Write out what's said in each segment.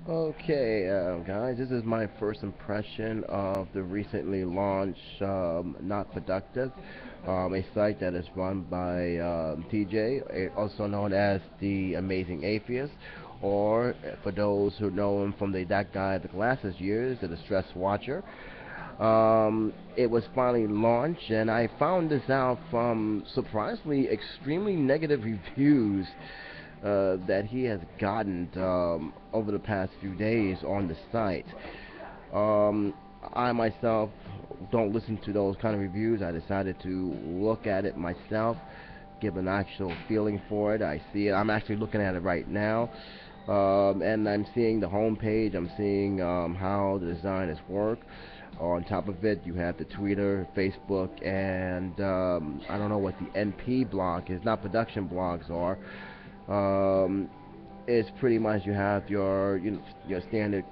Okay, guys, this is my first impression of the recently launched Not Productive, a site that is run by TJ, also known as the Amazing Atheist, or for those who know him from the That Guy with the Glasses years, the Distress Watcher. It was finally launched, and I found this out from surprisingly extremely negative reviews that he has gotten over the past few days on the site. Um, I myself don't listen to those kind of reviews. I decided to look at it myself, give an actual feeling for it. I see it. I'm actually looking at it right now. And I'm seeing the homepage. I'm seeing how the design is worked. On top of it, you have the Twitter, Facebook, and I don't know what the NP blog is. Not production blogs are. Um, it's pretty much you have your standard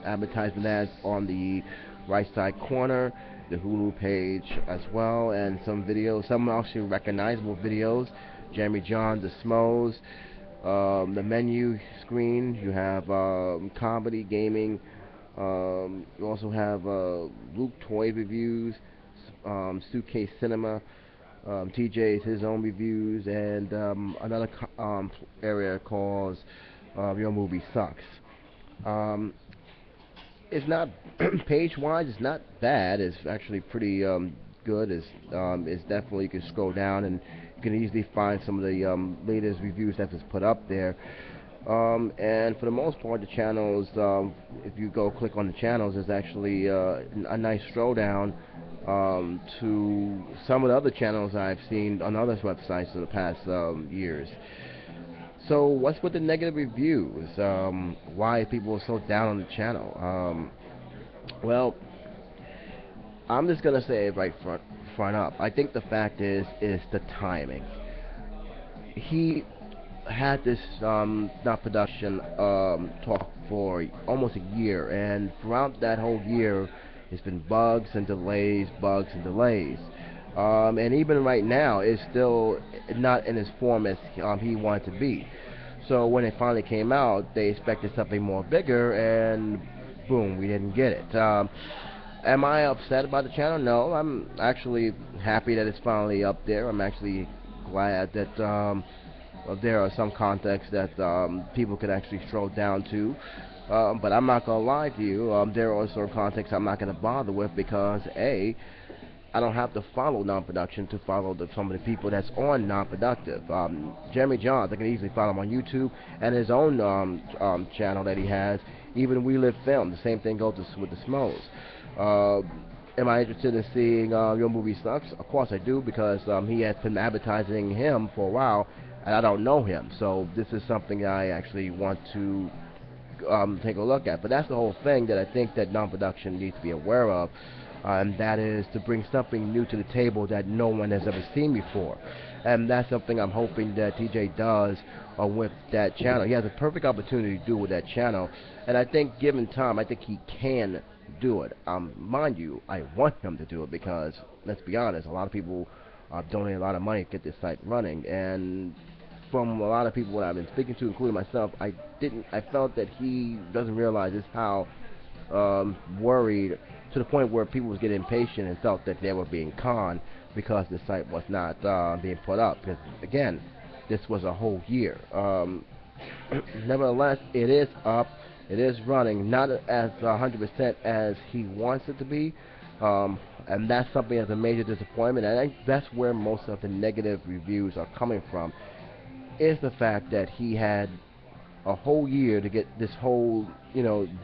advertisement ads on the right side corner, the Hulu page as well, and some videos, some actually recognizable videos. Jeremy John, the Smos, the menu screen. You have comedy, gaming. You also have Luke Toy reviews, Suitcase Cinema. TJ's his own reviews, and another area called Your Movie Sucks. Um, it's not page-wise. It's not bad. It's actually pretty good. It's definitely, you can scroll down and you can easily find some of the latest reviews that was put up there. And for the most part, the channels, if you go click on the channels, there's actually a nice throwdown to some of the other channels I've seen on other websites in the past years. So, what's with the negative reviews? Why people are so down on the channel? Well, I'm just gonna say it right front up. I think the fact is the timing. He had this not production talk for almost a year, and throughout that whole year, it's been bugs and delays, bugs and delays. And even right now, it's still not in his form as he wanted to be. So when it finally came out, they expected something more bigger, and boom, we didn't get it. Am I upset about the channel? No, I'm actually happy that it's finally up there. I'm actually glad that there are some contexts that people could actually scroll down to. But I'm not gonna lie to you. There are certain contexts I'm not gonna bother with because I don't have to follow non-production to follow some of the people that's on non-productive. Jeremy Johns, I can easily follow him on YouTube and his own channel that he has. Even We Live Film, the same thing goes with the Smos. Uh, am I interested in seeing Your Movie Sucks? Of course I do, because he has been advertising him for a while, and I don't know him. So this is something I actually want to take a look at. But that's the whole thing that I think that non-production needs to be aware of, and that is to bring something new to the table that no one has ever seen before. And that's something I'm hoping that TJ does with that channel. He has a perfect opportunity to do with that channel, and I think given time, I think he can do it. Mind you, I want him to do it because, let's be honest, a lot of people donate a lot of money to get this site running, and from a lot of people that I've been speaking to, including myself, I felt that he doesn't realize just how worried, to the point where people was getting impatient and felt that they were being conned because the site was not being put up. Because again, this was a whole year. Nevertheless, it is up. It is running, not as 100% as he wants it to be, and that's something that's a major disappointment. And I think that's where most of the negative reviews are coming from, is the fact that he had a whole year to get this whole,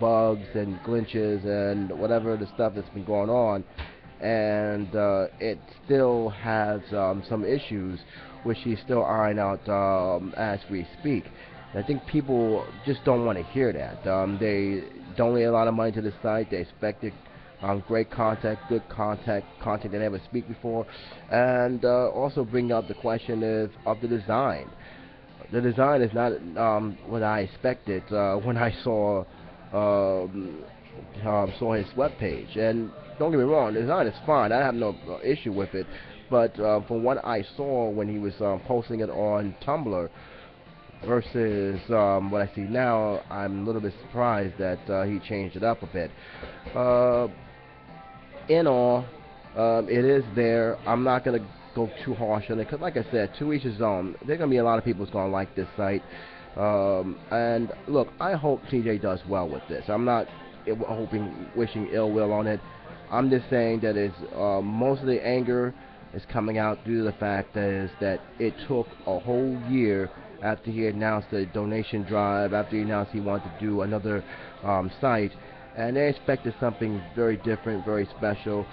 bugs and glitches and whatever the stuff that's been going on, and it still has some issues which he's still ironing out as we speak. And I think people just don't want to hear that. They donate a lot of money to the site. They expect it, great content, good content they never speak before, and also bring up the question of the design. The design is not what I expected when I saw his webpage. And don't get me wrong, the design is fine. I have no issue with it. But from what I saw when he was posting it on Tumblr, versus what I see now. I'm a little bit surprised that he changed it up a bit. Uh, in all, it is there. I'm not gonna go too harsh on it because, like I said, to each his own. There are gonna be a lot of people who's gonna like this site. And look, I hope TJ does well with this. I'm not wishing ill will on it. I'm just saying that it's most of the anger is coming out due to the fact that it took a whole year after he announced the donation drive, after he announced he wanted to do another site, and they expected something very different, very special.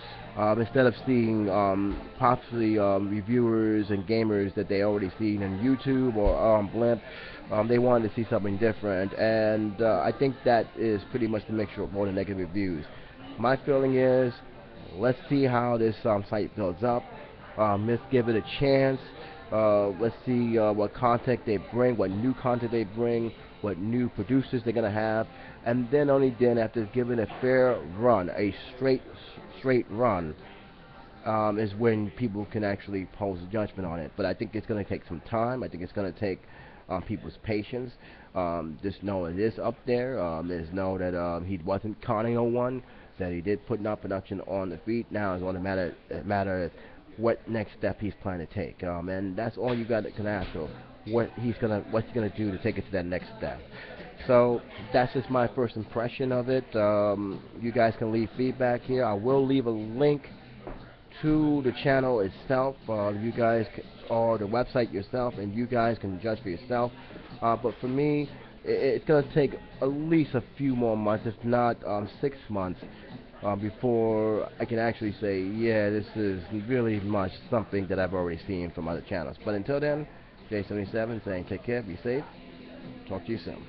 Instead of seeing possibly reviewers and gamers that they already seen on YouTube or Blimp, they wanted to see something different, and I think that is pretty much the mixture of more than negative reviews. My feeling is, let's see how this site builds up. Let's give it a chance. Let's see what content they bring, what new content they bring, what new producers they're gonna have, and then only then, after giving a fair run, a straight run, is when people can actually pose a judgment on it. But I think it's gonna take some time. I think it's gonna take people's patience. Just know it is up there. Just know that he wasn't conning no one. That he did put not production on the feet. Now it's on a matter of what next step he's planning to take, and that's all you got to ask for. What's he gonna do to take it to that next step. So that's just my first impression of it. You guys can leave feedback here. I will leave a link to the channel itself. You guys or the website yourself, and you guys can judge for yourself. But for me, it's going to take at least a few more months, if not 6 months, before I can actually say, yeah, this is really much something that I've already seen from other channels. But until then, J77 saying take care, be safe, talk to you soon.